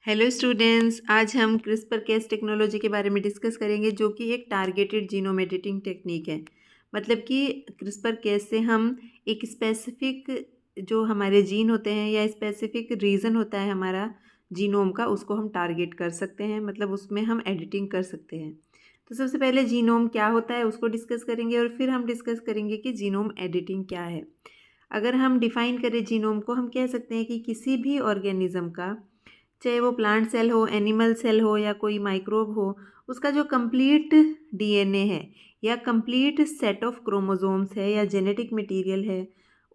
Hello students, आज हम CRISPR case technology के बारे में डिस्कस करेंगे जो कि एक टारगेटेड जीनोम एडिटिंग टेक्निक है। मतलब कि क्रिस्पर केस से हम एक स्पेसिफिक जो हमारे जीन होते हैं या स्पेसिफिक रीज़न होता है हमारा जीनोम का, उसको हम टारगेट कर सकते हैं। मतलब उसमें हम एडिटिंग कर सकते हैं। तो सबसे पहले जीनोम क्या होता है उसको डिस्कस करेंगे और फिर हम डिस्कस करेंगे कि जीनोम एडिटिंग क्या है। अगर हम डिफ़ाइन करें जीनोम को, हम कह सकते हैं कि किसी भी ऑर्गेनिज्म का, चाहे वो प्लांट सेल हो, एनिमल सेल हो या कोई माइक्रोब हो, उसका जो कंप्लीट डीएनए है या कंप्लीट सेट ऑफ क्रोमोसोम्स है या जेनेटिक मटेरियल है,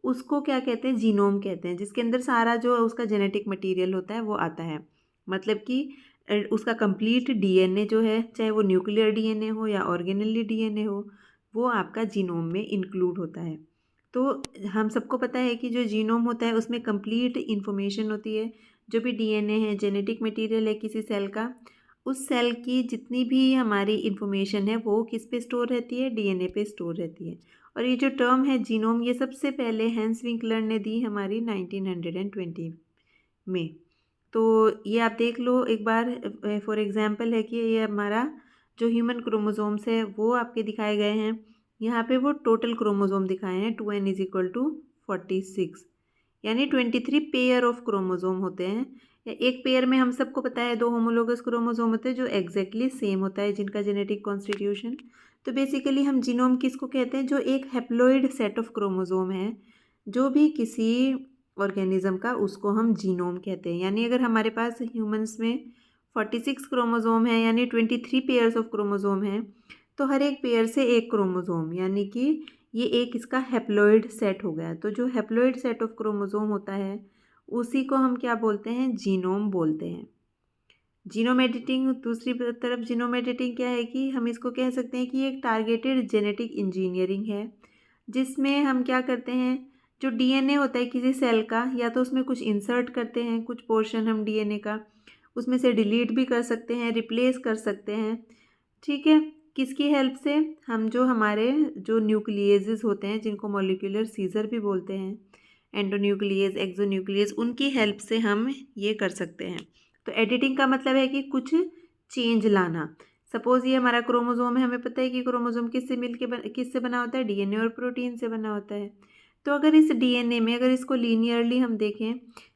उसको क्या कहते हैं? जीनोम कहते हैं। जिसके अंदर सारा जो उसका जेनेटिक मटेरियल होता है वो आता है। मतलब कि उसका कंप्लीट डीएनए जो है, चाहे वो न्यूक्लियर डीएनए हो या ऑर्गेनेली डीएनए हो, वो आपका जीनोम में इंक्लूड होता है। तो हम सबको पता है कि जो जीनोम होता है उसमें कंप्लीट इन्फॉर्मेशन होती है। जो भी डीएनए है, जेनेटिक मटेरियल है किसी सेल का, उस सेल की जितनी भी हमारी इन्फॉर्मेशन है वो किस पे स्टोर रहती है? डीएनए पे स्टोर रहती है। और ये जो टर्म है जीनोम, ये सबसे पहले हैंस विंकलर ने दी हमारी 1920 में। तो ये आप देख लो एक बार। फॉर एग्जांपल है कि ये हमारा जो ह्यूमन क्रोमोसोम्स है वो आपके दिखाए गए हैं। यहाँ पे वो टोटल क्रोमोसोम दिखाए हैं 2n = 46, यानी 23 पेयर ऑफ क्रोमोसोम होते हैं। या एक पेयर में हम सबको पता है 2 होमोलोगस क्रोमोसोम होते हैं जो एग्जैक्टली सेम होता है, जिनका जेनेटिक कॉन्स्टिट्यूशन। तो बेसिकली हम जीनोम किसको कहते हैं? जो एक हैप्लॉइड सेट ऑफ क्रोमोसोम है जो भी किसी ऑर्गेनिज्म का, उसको हम जीनोम कहते हैं। यानी अगर हमारे पास ह्यूमंस में 46 क्रोमोसोम है यानी 23 पेयर्स ऑफ क्रोमोसोम है, तो हर एक पेयर से एक क्रोमोसोम, यानी कि ये एक इसका हैप्लॉइड सेट हो गया। तो जो हैप्लॉइड सेट ऑफ क्रोमोसोम होता है उसी को हम क्या बोलते हैं? जीनोम बोलते हैं। जीनोम एडिटिंग, दूसरी तरफ जीनोम एडिटिंग क्या है कि हम इसको कह सकते हैं कि एक टारगेटेड जेनेटिक इंजीनियरिंग है, जिसमें हम क्या करते हैं? जो डीएनए होता है किसी सेल का, या तो उसमें कुछ इंसर्ट करते हैं, कुछ पोर्शन हम डीएनए का उसमें से डिलीट भी कर सकते हैं, रिप्लेस कर सकते हैं। ठीक है, किसकी हेल्प से? हम जो हमारे जो न्यूक्लियेजेस होते हैं, जिनको मॉलिक्यूलर सीजर भी बोलते हैं, एंडोन्यूक्लियस, एक्सोन्यूक्लियस, उनकी हेल्प से हम ये कर सकते हैं। तो एडिटिंग का मतलब है कि कुछ चेंज लाना। सपोज ये हमारा क्रोमोसोम है, हमें पता है कि क्रोमोसोम किससे बना होता है? डीएनए और प्रोटीन से बना होता है। तो अगर इस डीएनए में, अगर इसको लीनियरली हम देखें,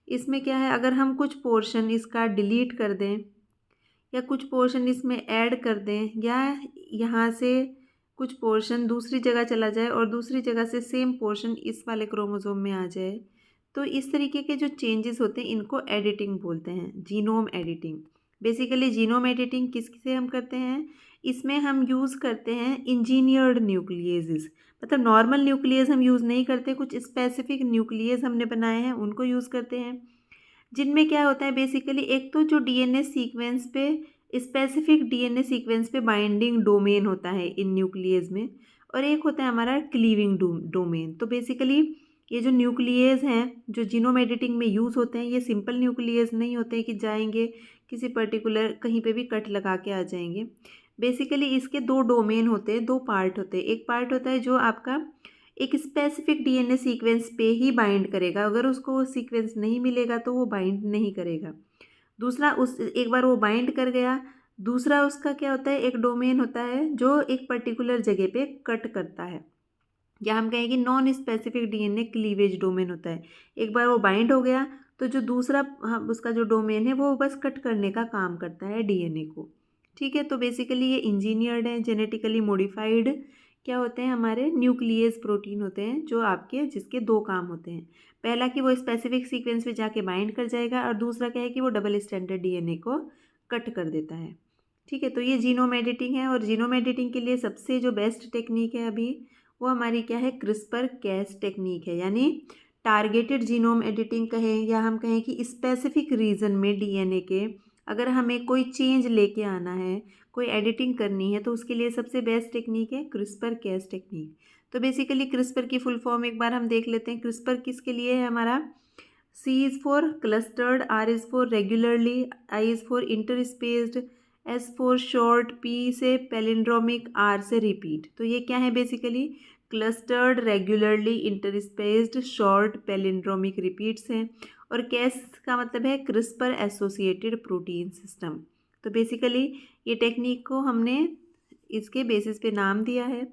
इसमें क्या है? अगर हम कुछ पोर्शन इसका डिलीट कर दें या कुछ पोर्शन इसमें ऐड कर दें, या यहाँ से कुछ पोर्शन दूसरी जगह चला जाए और दूसरी जगह से सेम पोर्शन इस वाले क्रोमोसोम में आ जाए, तो इस तरीके के जो चेंजेस होते हैं इनको एडिटिंग बोलते हैं, genome editing. Basically genome editing किससे हम करते हैं? इसमें हम यूज़ करते हैं इंजीनियर्ड न्यूक्लियेजेस। मतलब नॉर्मल न्यूक्लियस हम यूज़ नहीं करते, कुछ स्पेसिफिक न्यूक्लियस हमने बनाए हैं उनको यूज़ करते हैं। जिनमें क्या होता है बेसिकली, एक तो जो डीएनए सीक्वेंस पे, स्पेसिफिक डीएनए सीक्वेंस पे बाइंडिंग डोमेन होता है इन न्यूक्लियस में, और एक होता है हमारा क्लीविंग डोमेन। तो बेसिकली ये जो न्यूक्लियस हैं जो जीनोम एडिटिंग में यूज़ होते हैं, ये सिंपल न्यूक्लियस नहीं होते हैं कि जाएंगे किसी पर्टिकुलर कहीं पे भी कट लगा के आ जाएंगे। बेसिकली इसके दो डोमेन होते हैं, दो पार्ट होते हैं। एक पार्ट होता है जो आपका एक स्पेसिफिक डीएनए सीक्वेंस पे ही बाइंड करेगा, अगर उसको वो सीक्वेंस नहीं मिलेगा तो वो बाइंड नहीं करेगा। दूसरा, उस एक बार वो बाइंड कर गया, दूसरा उसका क्या होता है? एक डोमेन होता है जो एक पर्टिकुलर जगह पे कट करता है, या हम कहें कि non specific DNA cleavage domain होता है। एक बार वो बाइंड हो गया तो जो दूसरा, हाँ, उसका जो डोमेन है वो बस कट करने का काम करता है डीएनए को। ठीक है, तो बेसिकली ये इंजीनियर्ड है, जेनेटिकली मॉडिफाइड क्या होते हैं? हमारे न्यूक्लियस प्रोटीन होते हैं जो आपके, जिसके दो काम होते हैं। पहला कि वो स्पेसिफिक सीक्वेंस पे जाके बाइंड कर जाएगा, और दूसरा क्या है कि वो डबल स्टैंडर्ड डीएनए को कट कर देता है। ठीक है, तो ये जीनोम एडिटिंग है। और जीनोम एडिटिंग के लिए सबसे जो बेस्ट टेक्निक है अभी, वो हमारी क्या है? क्रिस्पर कैस टेक्निक है। यानी टारगेटेड जीनोम एडिटिंग कहें, या हम कहें कि स्पेसिफिक रीजन में डीएनए के अगर हमें कोई चेंज लेके आना है, कोई एडिटिंग करनी है, तो उसके लिए सबसे बेस्ट टेक्निक है क्रिस्पर कैस टेक्निक। तो बेसिकली क्रिस्पर की फुल फॉर्म एक बार हम देख लेते हैं। क्रिस्पर किसके लिए है हमारा? C is for clustered, R is for regularly, I is for interspaced, S for short, P से palindromic, R से repeat। तो ये क्या है basically? Clustered, regularly, interspaced, short, palindromic repeats हैं। और कैस का मतलब है क्रिस्पर एसोसिएटेड प्रोटीन सिस्टम। तो बेसिकली ये टेक्निक को हमने इसके बेसिस पे नाम दिया है।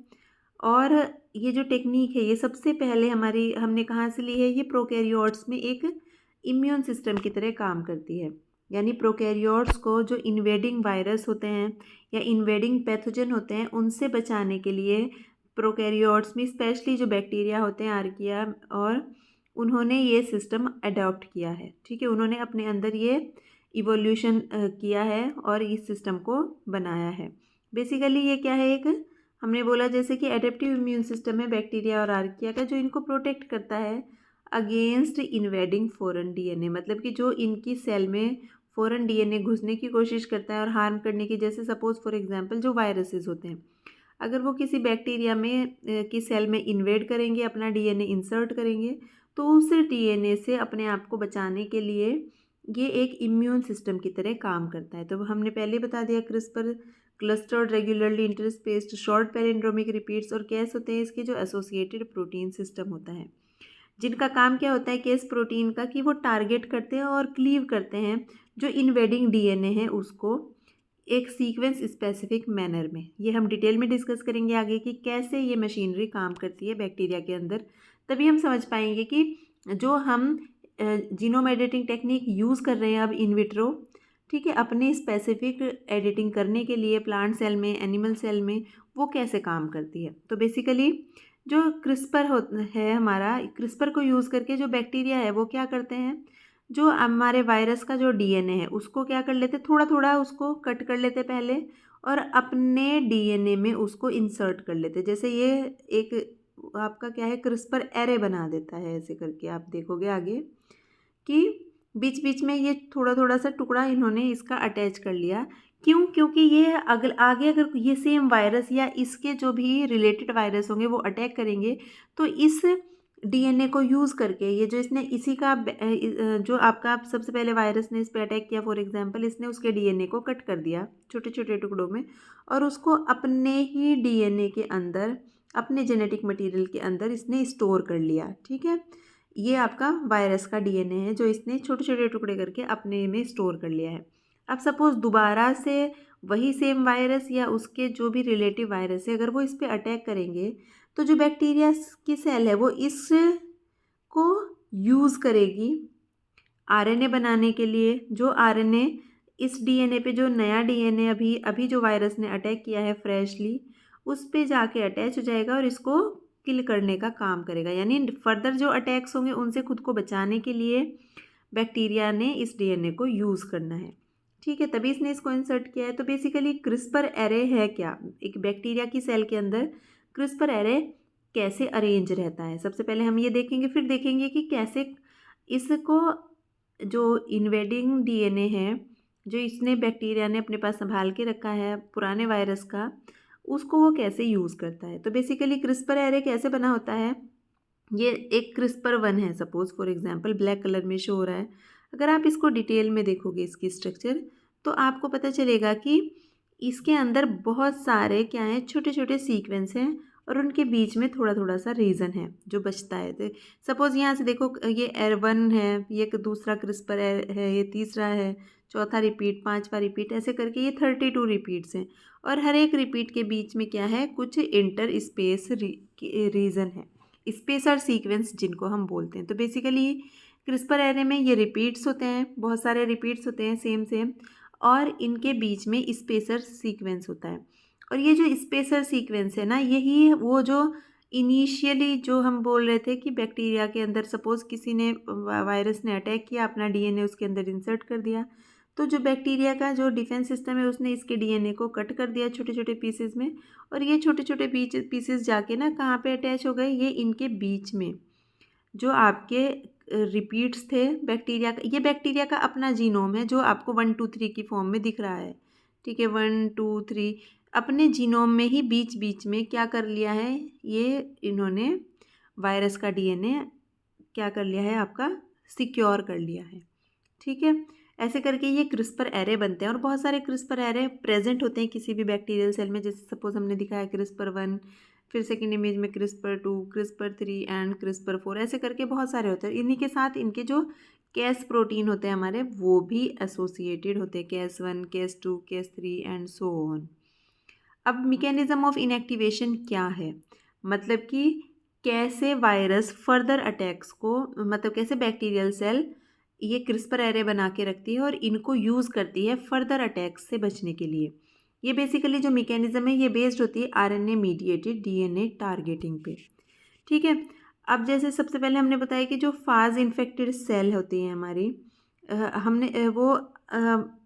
और ये जो टेक्निक है ये सबसे पहले हमने कहाँ से ली है, ये प्रोकैरियोट्स में एक इम्यून सिस्टम की तरह काम करती है। यानी प्रोकैरियोट्स को जो इन्वेडिंग वायरस होते हैं या इन्वेडिंग पैथोजन होते हैं उनसे बचाने के लिए प्रोकैरियोट्स में स्पेशली जो बैक्टीरिया होते हैं आर्किया, और उन्होंने ये सिस्टम अडॉप्ट किया है। ठीक है, उन्होंने अपने अंदर ये इवोल्यूशन किया है और इस सिस्टम को बनाया है। बेसिकली ये क्या है, एक हमने बोला जैसे कि एडेप्टिव इम्यून सिस्टम है बैक्टीरिया और आर्किया का, जो इनको प्रोटेक्ट करता है अगेंस्ट इन्वेडिंग फॉरेन डीएनए। मतलब कि जो इनकी सेल में फॉरेन डीएनए घुसने की कोशिश करता है और हार्म करने की, जैसे सपोज फॉर एग्जांपल जो वायरसेस होते हैं, अगर वो किसी बैक्टीरिया में की सेल में इन्वेड करेंगे, अपना डीएनए इंसर्ट करेंगे, तो उस डीएनए से अपने आप को बचाने के लिए ये एक इम्यून सिस्टम की तरह काम करता है। तो हमने पहले बता दिया CRISPR clustered regularly interspaced short palindromic repeats, और कैस होते हैं इसके जो एसोसिएटेड प्रोटीन सिस्टम होता है, जिनका काम क्या होता है केस प्रोटीन का, कि वो टारगेट करते हैं और क्लीव करते हैं जो इन्वेडिंग डीएनए है उसको एक सीक्वेंस स्पेसिफिक मैनर में। ये हम डिटेल में डिस्कस करेंगे आगे कि कैसे ये मशीनरी काम करती है बैक्टीरिया के अंदर। तभी हम समझ पाएंगे कि जो हम जीनोम एडिटिंग टेक्निक यूज़ कर रहे हैं अब इन विट्रो, ठीक है, अपने स्पेसिफिक एडिटिंग करने के लिए प्लांट सेल में, एनिमल सेल में, वो कैसे काम करती है। तो बेसिकली जो क्रिस्पर है हमारा, क्रिस्पर को यूज़ करके जो बैक्टीरिया है वो क्या करते हैं, जो हमारे वायरस का जो डीएनए है उसको क्या कर लेते, थोड़ा थोड़ा उसको कट कर लेते पहले और अपने डीएनए में उसको इंसर्ट कर लेते। जैसे ये एक आपका क्या है, क्रिस्पर एरे बना देता है। ऐसे करके आप देखोगे आगे कि बीच बीच में ये थोड़ा थोड़ा सा टुकड़ा इन्होंने इसका अटैच कर लिया। क्यों? क्योंकि ये आगे अगर ये सेम वायरस या इसके जो भी रिलेटेड वायरस होंगे वो अटैक करेंगे, तो इस डीएनए को यूज़ करके ये जो इसने इसी का जो आपका सबसे पहले वायरस ने इस पे अटैक किया, फॉर एग्जांपल इसने उसके डीएनए को कट कर दिया छोटे छोटे टुकड़ों में, और उसको अपने ही डीएनए के अंदर, अपने जेनेटिक मटेरियल के अंदर इसने स्टोर कर लिया। ठीक है, ये आपका वायरस का डीएनए है जो इसने छोटे छोटे टुकड़े करके अपने में स्टोर कर लिया है। अब सपोज़ दोबारा से वही सेम वायरस या उसके जो भी रिलेटिव वायरस है, अगर वो इस पे अटैक करेंगे, तो जो बैक्टीरिया की सेल है वो इस को यूज़ करेगी आरएनए बनाने के लिए। जो आरएनए इस डीएनए पे, जो नया डीएनए अभी अभी जो वायरस ने अटैक किया है फ्रेशली, उस पे जाके अटैच हो जाएगा और इसको किल करने का काम करेगा। यानी फर्दर जो अटैक्स होंगे उनसे खुद को बचाने के लिए बैक्टीरिया ने इस डीएनए को यूज़ करना है। ठीक है, तभी इसने इसको इंसर्ट किया है। तो बेसिकली क्रिस्पर एरे है क्या, एक बैक्टीरिया की सेल के अंदर क्रिस्पर एरे कैसे अरेंज रहता है, सबसे पहले हम ये देखेंगे। फिर देखेंगे कि कैसे इसको जो इन्वेडिंग डीएनए है जो इसने बैक्टीरिया ने अपने पास संभाल के रखा है पुराने वायरस का, उसको वो कैसे यूज़ करता है। तो बेसिकली क्रिस्पर एरे कैसे बना होता है, ये एक क्रिस्पर 1 है suppose for example, black colour में शो हो रहा है। अगर आप इसको डिटेल में देखोगे इसकी स्ट्रक्चर, तो आपको पता चलेगा कि इसके अंदर बहुत सारे क्या हैं, छोटे छोटे सीक्वेंस हैं और उनके बीच में थोड़ा थोड़ा सा रीजन है जो बचता है। तो सपोज़ यहाँ से देखो, ये R1 है, ये एक दूसरा क्रिस्पर है, ये तीसरा है, चौथा रिपीट, पांचवा रिपीट, ऐसे करके ये 32 रिपीट्स हैं। और हर एक रिपीट के बीच में क्या है, कुछ इंटर स्पेस रीजन है, स्पेसर सीक्वेंस जिनको हम बोलते हैं। तो बेसिकली क्रिस्पर एरे में ये रिपीट्स होते हैं, बहुत सारे रिपीट्स होते हैं सेम, और इनके बीच में स्पेसर सीक्वेंस होता है। और ये जो स्पेसर सीक्वेंस है ना, यही वो जो इनिशियली जो हम बोल रहे थे कि बैक्टीरिया के अंदर सपोज़ किसी ने वायरस ने अटैक किया, अपना डीएनए उसके अंदर इंसर्ट कर दिया, तो जो बैक्टीरिया का जो डिफेंस सिस्टम है उसने इसके डीएनए को कट कर दिया छोटे छोटे पीसेस में, और ये छोटे छोटे पीसेस जाके ना कहाँ पे अटैच हो गए, ये इनके बीच में जो आपके रिपीट्स थे बैक्टीरिया का। ये बैक्टीरिया का अपना जीनोम है जो आपको 1 2 3 की फॉर्म में दिख रहा है। ठीक है, 1 2 3 अपने जीनोम में ही बीच बीच में क्या कर लिया है, ये इन्होंने वायरस का डीएनए क्या कर लिया है, आपका सिक्योर कर लिया है। ठीक है, ऐसे करके ये क्रिस्पर एरे बनते हैं। और बहुत सारे क्रिस्पर एरे प्रेजेंट होते हैं किसी भी बैक्टीरियल सेल में, जैसे सपोज हमने दिखाया क्रिस्पर 1, फिर सेकेंड इमेज में क्रिस्पर 2, क्रिस्पर 3 एंड क्रिस्पर 4, ऐसे करके बहुत सारे होते हैं। इन्हीं के साथ इनके जो कैस प्रोटीन होते हैं हमारे, वो भी एसोसिएटेड होते हैं, कैस 1, कैस 2, कैस 3 एंड सो ऑन। अब मैकेनिज्म ऑफ इनएक्टिवेशन क्या है, मतलब कि कैसे वायरस फर्दर अटैक्स को, मतलब कैसे बैक्टीरियल सेल ये क्रिस्पर एरे बना के रखती है और इनको यूज़ करती है फर्दर अटैक्स से बचने के लिए। ये बेसिकली जो मैकेनिज्म है ये बेस्ड होती है आरएनए मीडिएटेड डीएनए टारगेटिंग पे। ठीक है। अब जैसे सबसे पहले हमने बताया कि जो फाज इन्फेक्टेड सेल होती हैं हमारी,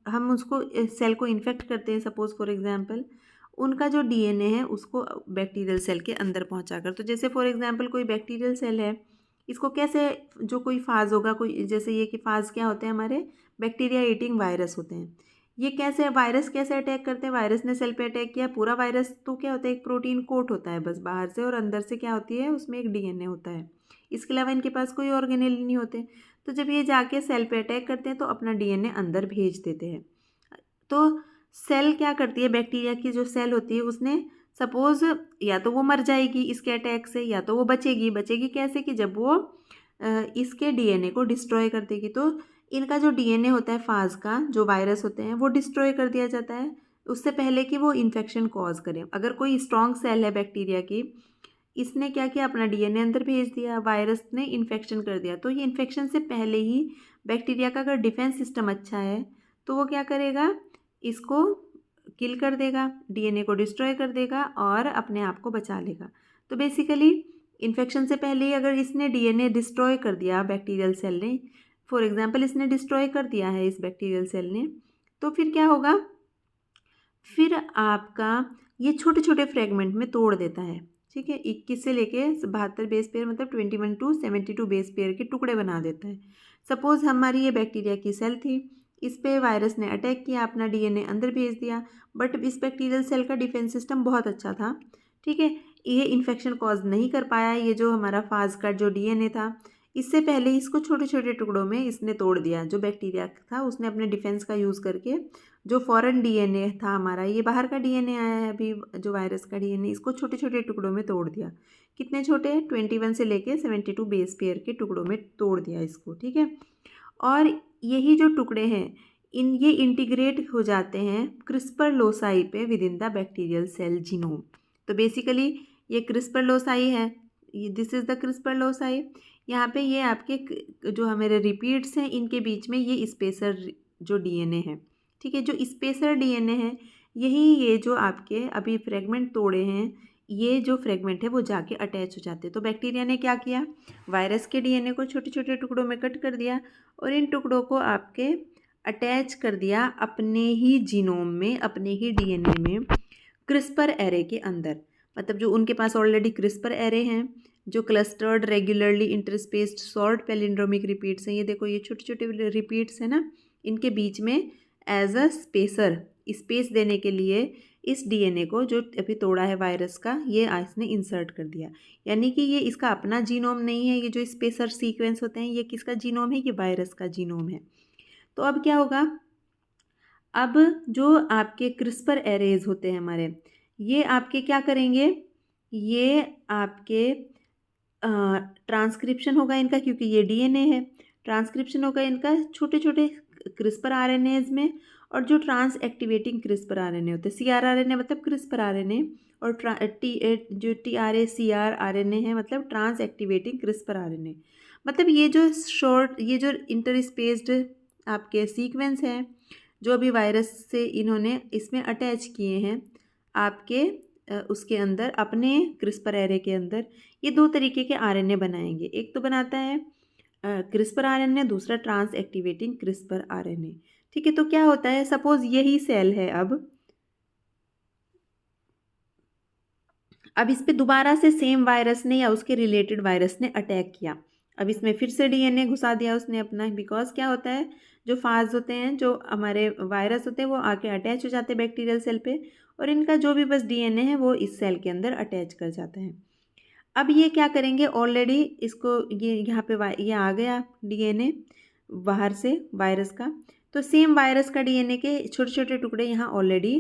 हम उसको सेल को इन्फेक्ट करते हैं, सपोज फॉर एग्जांपल उनका जो डीएनए है उसको बैक्टीरियल सेल के अंदर पहुंचाकर। तो जैसे फॉर एग्जांपल कोई बैक्टीरियल सेल है, इसको कैसे, जो कोई फाज होगा, कोई जैसे ये कि फाज क्या होते हैं हमारे, बैक्टीरिया ईटिंग वायरस होते हैं। ये कैसे वायरस कैसे अटैक करते हैं, वायरस ने सेल पे अटैक किया, पूरा वायरस तो क्या होता है, एक प्रोटीन कोट होता है बस बाहर से, और अंदर से क्या होती है, उसमें एक डीएनए होता है। इसके अलावा इनके पास कोई ऑर्गेनेल नहीं होते। तो जब ये जाके सेल पे अटैक करते हैं तो अपना डीएनए अंदर भेज देते हैं। तो सेल क्या करती है, बैक्टीरिया की जो सेल होती है उसने सपोज या तो वो मर जाएगी इसके अटैक से, या तो वो बचेगी कैसे, कि जब वो इसके डीएनए को डिस्ट्रॉय कर देगी। तो इनका जो डीएनए होता है फाज का, जो वायरस होते हैं वो डिस्ट्रॉय कर दिया जाता है उससे पहले कि वो इन्फेक्शन कॉज करें। अगर कोई स्ट्रॉन्ग सेल है बैक्टीरिया की, इसने क्या किया, अपना डीएनए अंदर भेज दिया, वायरस ने इन्फेक्शन कर दिया, तो ये इन्फेक्शन से पहले ही बैक्टीरिया का अगर डिफेंस सिस्टम अच्छा है तो वो क्या करेगा, इसको किल कर देगा, डीएनए को डिस्ट्रॉय कर देगा और अपने आप को बचा लेगा। तो बेसिकली इन्फेक्शन से पहले ही अगर इसने डीएनए डिस्ट्रॉय कर दिया बैक्टीरियल सेल ने, फॉर एग्जांपल इसने डिस्ट्रॉय कर दिया है इस बैक्टीरियल सेल ने, तो फिर क्या होगा, फिर आपका ये छोटे छोटे फ्रेगमेंट में तोड़ देता है। ठीक है, 21 से लेके 72 बेस पेयर, मतलब 21 टू 72 बेस पेयर के टुकड़े बना देता है। सपोज हमारी ये बैक्टीरिया की सेल थी, इस पे वायरस ने अटैक किया, अपना डीएनए अंदर भेज दिया, बट इस बैक्टीरियल सेल का डिफेंस सिस्टम बहुत अच्छा था। ठीक है, ये इन्फेक्शन कॉज नहीं कर पाया, ये जो हमारा फाज का जो डीएनए था, इससे पहले इसको छोटे छोटे टुकड़ों में इसने तोड़ दिया। जो बैक्टीरिया था उसने अपने डिफेंस का यूज़ करके, जो फॉरेन डीएनए था हमारा, ये बाहर का डीएनए आया है अभी जो वायरस का डीएनए, इसको छोटे छोटे टुकड़ों में तोड़ दिया। कितने छोटे, 21 से लेके 72 बेस पेयर के टुकड़ों में तोड़ दिया इसको। ठीक है, और यही जो टुकड़े हैं ये इंटीग्रेट हो जाते हैं क्रिस्पर लोसाई पे within the bacterial cell genome. तो बेसिकली ये क्रिस्पर लोसाई है, this is the CRISPR loci. यहाँ पे ये आपके जो हमारे रिपीट्स हैं इनके बीच में ये स्पेसर जो डीएनए है, ठीक है, जो स्पेसर डीएनए है, यही ये जो आपके अभी फ्रेगमेंट तोड़े हैं, ये जो फ्रेगमेंट है वो जाके अटैच हो जाते हैं। तो बैक्टीरिया ने क्या किया, वायरस के डीएनए को छोटे छोटे टुकड़ों में कट कर दिया और इन टुकड़ों को आपके अटैच कर दिया अपने ही जीनोम में, अपने ही डीएनए में, क्रिस्पर एरे के अंदर। मतलब जो उनके पास ऑलरेडी क्रिस्पर एरे हैं, जो clustered regularly interspaced short palindromic repeats हैं, ये देखो ये छोटे छोटे रिपीट्स हैं ना, इनके बीच में एज अ स्पेसर, स्पेस देने के लिए इस डीएनए को जो अभी तोड़ा है वायरस का, ये इसने इंसर्ट कर दिया। यानी कि ये इसका अपना जीनोम नहीं है, ये जो स्पेसर सीक्वेंस होते हैं ये किसका जीनोम है, ये वायरस का जीनोम है। तो अब क्या होगा, अब जो आपके क्रिस्पर एरेज होते हैं हमारे, ये आपके क्या करेंगे, ये आपके ट्रांसक्रिप्शन होगा इनका, क्योंकि ये डीएनए है, ट्रांसक्रिप्शन होगा इनका छोटे छोटे क्रिस्पर आरएनएज में। और जो ट्रांस एक्टिवेटिंग क्रिस्पर आरएनए होते हैं, सीआरआरएनए मतलब क्रिस्पर आरएनए, और जो टीआरएसीआर आरएनए है मतलब ट्रांस एक्टिवेटिंग क्रिस्पर आरएनए। मतलब ये जो ये जो इंटरस्पेस्ड आपके सीक्वेंस हैं जो अभी वायरस से इन्होंने इसमें अटैच किए हैं आपके उसके अंदर, अपने क्रिस्पर एरे के अंदर, ये दो तरीके के आरएनए बनाएंगे। एक तो बनाता है क्रिस्पर आरएनए, दूसरा ट्रांस एक्टिवेटिंग क्रिस्पर आरएनए। ठीक है, तो क्या होता है, सपोज यही सेल है, अब इस पे दोबारा से सेम वायरस ने या उसके रिलेटेड वायरस ने अटैक किया। अब इसमें फिर से डीएनए घुसा दिया उसने अपना, बिकॉज क्या होता है, जो फाज होते हैं, जो हमारे वायरस होते हैं, वो आके अटैच हो जाते हैं बैक्टीरियल सेल पे, और इनका जो भी बस डीएनए है वो इस सेल के अंदर अटैच कर जाता है। अब ये क्या करेंगे, ऑलरेडी इसको ये यहाँ पे ये आ गया डीएनए बाहर से वायरस का, तो सेम वायरस का डीएनए के छोटे छोटे टुकड़े यहाँ ऑलरेडी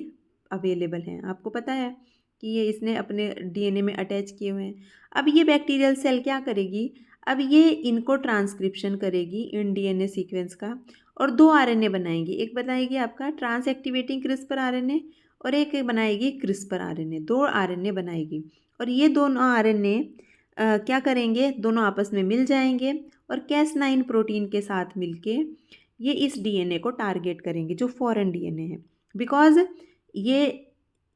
अवेलेबल हैं, आपको पता है कि ये इसने अपने डीएनए में अटैच किए हुए हैं। अब ये बैक्टीरियल सेल क्या करेगी, अब ये इनको ट्रांसक्रिप्शन करेगी इन डीएनए सीक्वेंस का और 2 आरएनए बनाएगी। एक बनाएगी आपका ट्रांस एक्टिवेटिंग क्रिस्पर आरएनए और एक बनाएगी क्रिस्पर आरएनए। 2 आरएनए बनाएगी और ये दोनों आरएनए क्या करेंगे, दोनों आपस में मिल जाएंगे और Cas9 प्रोटीन के साथ मिलके ये इस डीएनए को टारगेट करेंगे जो फॉरेन डीएनए है। बिकॉज ये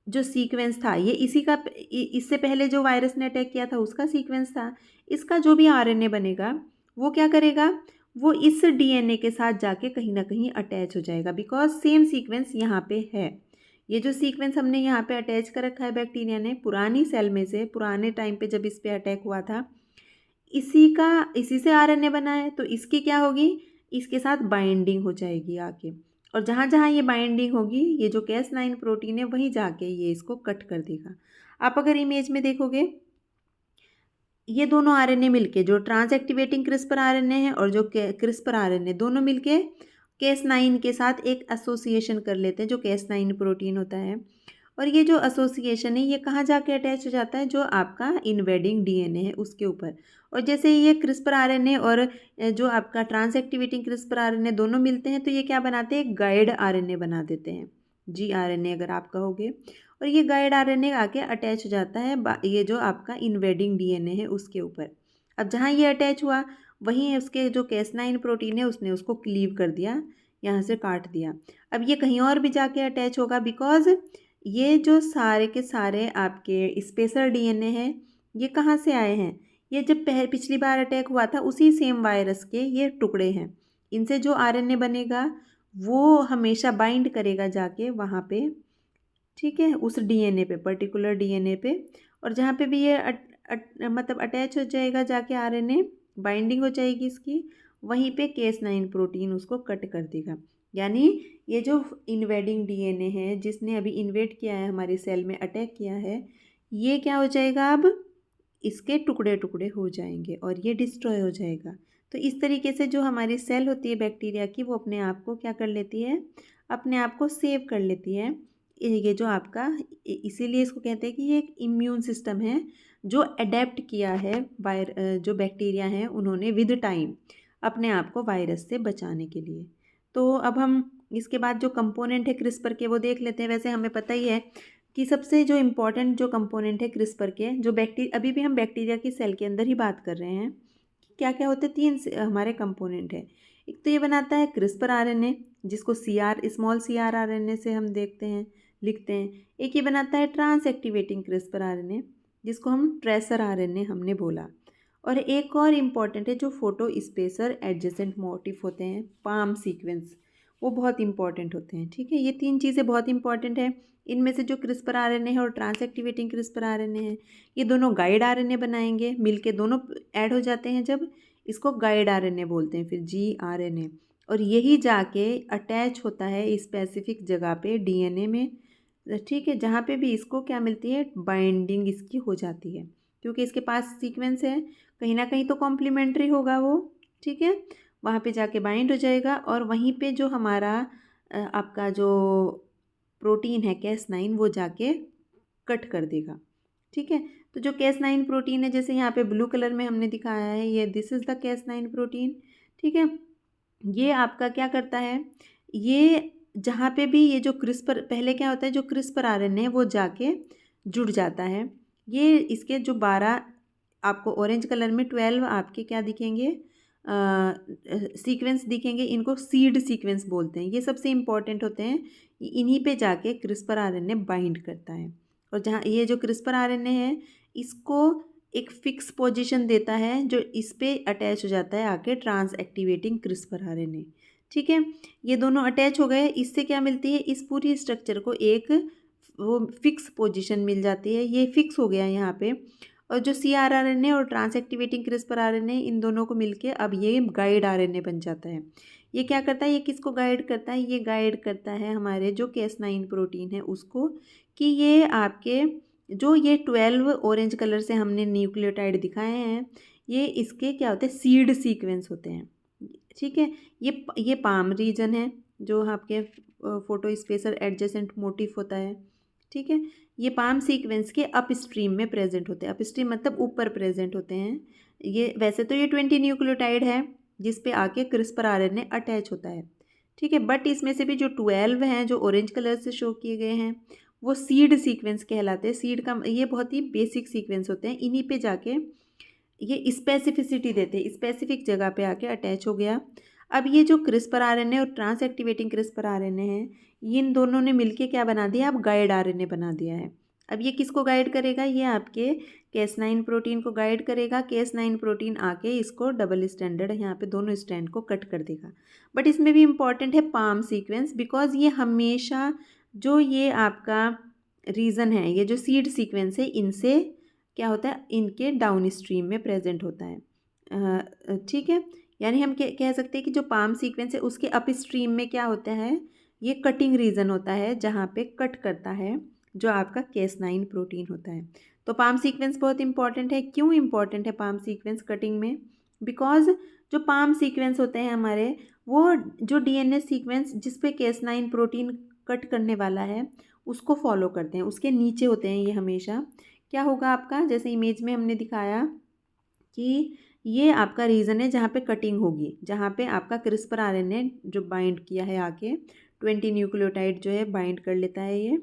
जो सीक्वेंस था ये इसी का इससे पहले जो वायरस ने अटैक किया था उसका सीक्वेंस था। इसका जो भी आरएनए बनेगा वो क्या करेगा, वो इस डीएनए के साथ जाके कहीं ना कहीं अटैच हो जाएगा बिकॉज सेम सीक्वेंस यहाँ पे है। ये जो सीक्वेंस हमने यहाँ पे अटैच कर रखा है बैक्टीरिया ने पुरानी सेल में से, पुराने टाइम पे जब इस पे अटैक हुआ था, इसी से आरएनए बना है। तो इसकी क्या होगी, इसके साथ बाइंडिंग हो जाएगी आके, और जहाँ जहाँ ये बाइंडिंग होगी ये जो Cas9 प्रोटीन है वहीं जाके ये इसको कट कर देगा। आप अगर इमेज में देखोगे ये दोनों आरएनए मिलके, जो ट्रांस एक्टिवेटिंग क्रिस्पर आरएनए है और जो क्रिस्पर आरएनए, दोनों मिलके Cas9 के साथ एक एसोसिएशन कर लेते हैं जो Cas9 प्रोटीन होता है। और ये जो एसोसिएशन है ये कहाँ जाके अटैच हो जाता है, जो आपका इन्वेडिंग डीएनए है उसके ऊपर। और जैसे ये क्रिस्पर आरएनए और जो आपका ट्रांस एक्टिवेटिंग क्रिस्पर आरएनए दोनों मिलते हैं तो ये क्या बनाते हैं, गाइड आरएनए बना देते हैं, जीआरएनए अगर आप कहोगे। और ये गाइड आरएनए आके अटैच हो जाता है ये जो आपका इन्वेडिंग डीएनए है उसके ऊपर। अब जहाँ ये अटैच हुआ वहीं उसके जो Cas9 प्रोटीन है उसने उसको क्लीव कर दिया, यहाँ से काट दिया। अब ये कहीं और भी जाके अटैच होगा बिकॉज ये जो सारे के सारे आपके स्पेसर डीएनए हैं ये कहाँ से आए हैं, ये जब पिछली बार अटैक हुआ था उसी सेम वायरस के ये टुकड़े हैं। इनसे जो आरएनए बनेगा वो हमेशा बाइंड करेगा जाके वहाँ पे, ठीक है, उस डीएनए पे, पर्टिकुलर डीएनए पे। और जहाँ पे भी ये मतलब अटैच हो जाएगा जाके आरएनए, बाइंडिंग हो जाएगी इसकी, वहीं पे Cas9 प्रोटीन उसको कट कर देगा। यानी ये जो इन्वेडिंग डीएनए है जिसने अभी इन्वेड किया है हमारी सेल में, अटैक किया है, ये क्या हो जाएगा, अब इसके टुकड़े टुकड़े हो जाएंगे और ये डिस्ट्रॉय हो जाएगा। तो इस तरीके से जो हमारी सेल होती है बैक्टीरिया की वो अपने आप को क्या कर लेती है, अपने आप को सेव कर लेती है। ये जो आपका इसीलिए इसको कहते हैं कि ये एक इम्यून सिस्टम है जो अडेप्ट किया है जो बैक्टीरिया हैं उन्होंने विद टाइम अपने आप को वायरस से बचाने के लिए। तो अब हम इसके बाद जो कंपोनेंट है क्रिस्पर के वो देख लेते हैं। वैसे हमें पता ही है कि सबसे जो इम्पोर्टेंट जो कंपोनेंट है क्रिस्पर के, जो अभी भी हम बैक्टीरिया की सेल के अंदर ही बात कर रहे हैं, क्या क्या होते हैं, 3 हमारे कंपोनेंट है। एक तो ये बनाता है क्रिस्पर आरएनए जिसको स्मॉल सी आर आरएनए से हम देखते हैं, लिखते हैं। एक ये बनाता है ट्रांस एक्टिवेटिंग क्रिस्पर आरएनए जिसको हम ट्रेसर आरएनए हमने बोला। और एक और इम्पॉर्टेंट है जो फोटो स्पेसर एडजेसेंट मोटिफ होते हैं, पाम सीक्वेंस, वो बहुत इंपॉर्टेंट होते हैं। ठीक है, ये 3 चीज़ें बहुत इंपॉर्टेंट है। इनमें से जो क्रिस्पर आरएनए है और ट्रांस एक्टिवेटिंग क्रिस्पर आरएनए है ये दोनों गाइड आरएनए बनाएंगे, मिलके दोनों ऐड हो जाते हैं जब, इसको गाइड आरएनए बोलते हैं, फिर जीआरएनए। और यही जाके अटैच होता है स्पेसिफिक जगह पे डीएनए में, ठीक है, जहाँ पे भी इसको क्या मिलती है, बाइंडिंग इसकी हो जाती है, क्योंकि इसके पास सीक्वेंस है, कहीं ना कहीं तो कॉम्प्लीमेंट्री होगा वो, ठीक है, वहाँ पे जाके बाइंड हो जाएगा और वहीं पे जो हमारा आपका जो प्रोटीन है Cas9 वो जाके कट कर देगा। ठीक है, तो जो Cas9 प्रोटीन है जैसे यहाँ पे ब्लू कलर में हमने दिखाया है, ये this is the Cas9 protein. ठीक है, ये आपका क्या करता है, ये जहाँ पे भी ये जो क्रिस्पर, पहले क्या होता है, जो क्रिस्पर आरएनए है वो जाके जुड़ जाता है। ये इसके जो 12 आपको ऑरेंज कलर में 12 आपके क्या दिखेंगे, सीक्वेंस दिखेंगे, इनको सीड सीक्वेंस बोलते हैं। ये सबसे इम्पॉर्टेंट होते हैं, इन्हीं पे जाके क्रिस्पर आरएनए बाइंड करता है। और जहाँ ये जो क्रिस्पर आरएनए है इसको एक फिक्स पोजीशन देता है जो इस पे अटैच हो जाता है आके ट्रांस एक्टिवेटिंग क्रिस्पर आरएनए। ठीक है, ये दोनों अटैच हो गए, इससे क्या मिलती है, इस पूरी स्ट्रक्चर को एक वो फिक्स पोजीशन मिल जाती है, ये फिक्स हो गया यहाँ पे। और जो CRRNA और ट्रांस एक्टिवेटिंग क्रिस्पर आरएनए, इन दोनों को मिलके अब ये गाइड आरएनए बन जाता है। ये क्या करता है, ये किसको गाइड करता है, ये गाइड करता है हमारे जो Cas9 प्रोटीन है उसको, कि ये आपके जो ये 12 ऑरेंज कलर से हमने न्यूक्लियोटाइड दिखाए हैं, ये इसके क्या होते हैं, सीड सीक्वेंस होते हैं। ठीक है, ये पाम रीजन है जो आपके फोटो स्पेसर एडजेसेंट मोटिफ होता है। ठीक है। ये पाम सीक्वेंस के अप स्ट्रीम में प्रेजेंट होते हैं। अप स्ट्रीम मतलब ऊपर प्रेजेंट होते हैं। ये वैसे तो ये 20 न्यूक्लियोटाइड है जिस पे आके क्रिस्पर आरएनए अटैच होता है, ठीक है। बट इसमें से भी जो 12 हैं जो ऑरेंज कलर से शो किए गए हैं वो सीड सीक्वेंस कहलाते हैं। सीड का ये बहुत ही बेसिक सीक्वेंस होते हैं। इन्हीं पे जाके ये स्पेसिफिसिटी देते हैं, स्पेसिफिक जगह पे आके अटैच हो गया। अब ये जो क्रिस्पर आरएनए और ट्रांस एक्टिवेटिंग क्रिस्पर आरएनए हैं, इन दोनों ने मिलके क्या बना दिया, अब गाइड आरएनए बना दिया है। अब ये किसको गाइड करेगा, ये आपके Cas9 प्रोटीन को गाइड करेगा। Cas9 प्रोटीन आके इसको डबल स्टैंडर्ड यहाँ पे दोनों स्ट्रैंड को कट कर देगा। बट इसमें भी इम्पॉर्टेंट है पाम सीक्वेंस, बिकॉज ये हमेशा जो ये आपका रीज़न है, ये जो सीड सीक्वेंस है, इनसे क्या होता है, इनके डाउन स्ट्रीम में प्रेजेंट होता है, ठीक है। यानी हम कह सकते हैं कि जो पाम सीक्वेंस है उसके अप स्ट्रीम में क्या होता है, ये कटिंग रीजन होता है जहाँ पे कट करता है जो आपका Cas9 प्रोटीन होता है। तो पाम सीक्वेंस बहुत इंपॉर्टेंट है। क्यों इंपॉर्टेंट है पाम सीक्वेंस कटिंग में, बिकॉज जो पाम सीक्वेंस होते हैं हमारे, वो जो डीएनए सीक्वेंस जिस पे Cas9 प्रोटीन कट करने वाला है उसको फॉलो करते हैं, उसके नीचे होते हैं ये हमेशा। क्या होगा आपका, जैसे इमेज में हमने दिखाया कि ये आपका रीज़न है जहाँ पे कटिंग होगी, जहाँ पे आपका क्रिस्पर आरएनए जो बाइंड किया है आके 20 न्यूक्लियोटाइड जो है बाइंड कर लेता है ये।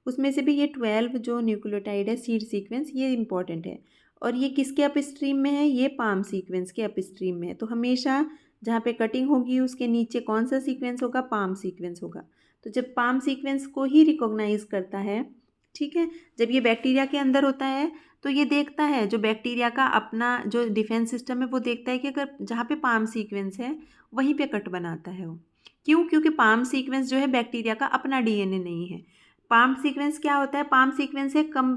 उसमें से भी ये 12 जो न्यूक्लियोटाइड है सीड सीक्वेंस, ये इंपॉर्टेंट है। और ये किसके अप स्ट्रीम में है, ये पाम सीक्वेंस के अप स्ट्रीम में है। तो हमेशा जहाँ पे कटिंग होगी उसके नीचे कौन सा सीक्वेंस होगा, पाम सीक्वेंस होगा। तो जब पाम सीक्वेंस को ही रिकॉग्नाइज करता है, ठीक है, जब ये बैक्टीरिया के अंदर होता है तो ये देखता है, जो बैक्टीरिया का अपना जो डिफेंस सिस्टम है वो देखता है कि अगर जहाँ पे पाम सीक्वेंस है वहीं पे कट बनाता है वो। क्यों, क्योंकि पाम सीक्वेंस जो है बैक्टीरिया का अपना डीएनए नहीं है। पाम सीक्वेंस क्या होता है, पाम सीक्वेंस है come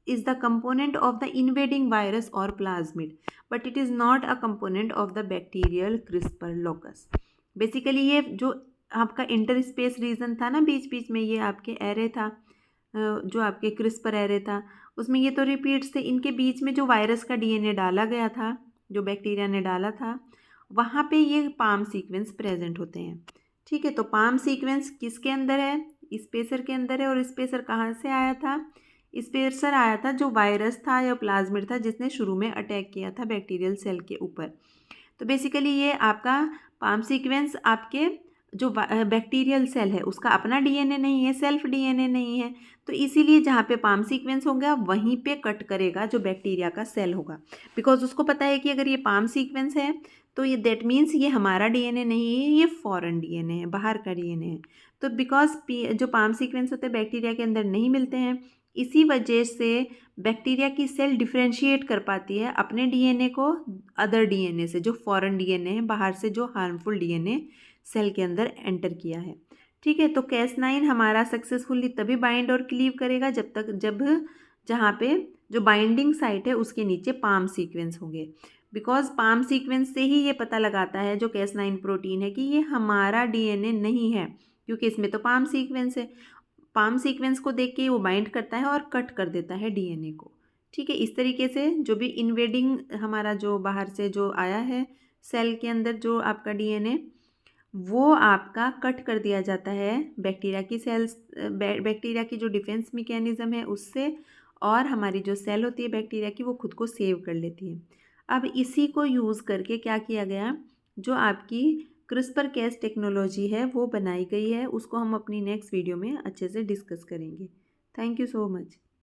is the component of the invading virus और plasmid, but it is not a component of the bacterial CRISPR locus. Basically ये जो आपका इंटर स्पेस रीजन था ना, बीच बीच में ये आपके एरे था, जो आपके क्रिस्पर एरे था, उसमें ये तो रिपीट्स थे। इनके बीच में जो वायरस का डीएनए डाला गया था, जो बैक्टीरिया ने डाला था, वहाँ पे ये पाम सीक्वेंस प्रेजेंट होते हैं, ठीक है। तो पाम सीक्वेंस किसके अंदर है, स्पेसर के अंदर है। और स्पेसर कहाँ से आया था, स्पेसर आया था जो वायरस था या प्लाज्मिड था जिसने शुरू में अटैक किया था बैक्टीरियल सेल के ऊपर। तो बेसिकली ये आपका पाम सीक्वेंस आपके जो बैक्टीरियल सेल है उसका अपना डीएनए नहीं है, सेल्फ डीएनए नहीं है। तो इसीलिए जहाँ पे पाम सीक्वेंस होगा वहीं पे कट करेगा जो बैक्टीरिया का सेल होगा, बिकॉज उसको पता है कि अगर ये पाम सीक्वेंस है तो ये दैट मीन्स ये हमारा डीएनए नहीं है, ये फॉरेन डीएनए है, बाहर का डीएनए है। तो बिकॉज जो पाम सीक्वेंस होते हैं बैक्टीरिया के अंदर नहीं मिलते हैं, इसी वजह से बैक्टीरिया की सेल डिफ्रेंशिएट कर पाती है अपने डीएनए को अदर डीएनए से, जो फॉरेन डीएनए है, बाहर से जो हार्मफुल डीएनए सेल के अंदर एंटर किया है, ठीक है। तो Cas9 हमारा सक्सेसफुली तभी बाइंड और क्लीव करेगा जब जहाँ पे जो बाइंडिंग साइट है उसके नीचे पाम सीक्वेंस होंगे। बिकॉज पाम सीक्वेंस से ही ये पता लगाता है जो Cas9 प्रोटीन है कि ये हमारा डीएनए नहीं है, क्योंकि इसमें तो पाम सीक्वेंस है। पाम सीक्वेंस को देख के वो बाइंड करता है और कट कर देता है डीएनए को, ठीक है। इस तरीके से जो भी इन्वेडिंग हमारा जो बाहर से जो आया है सेल के अंदर जो आपका डीएनए, वो आपका कट कर दिया जाता है बैक्टीरिया की सेल्स, बैक्टीरिया की जो डिफेंस मैकेनिज्म है उससे, और हमारी जो सेल होती है बैक्टीरिया की वो खुद को सेव कर लेती है। अब इसी को यूज़ करके क्या किया गया, जो आपकी क्रिस्पर कैस टेक्नोलॉजी है वो बनाई गई है, उसको हम अपनी नेक्स्ट वीडियो में अच्छे से डिस्कस करेंगे। Thank you so much.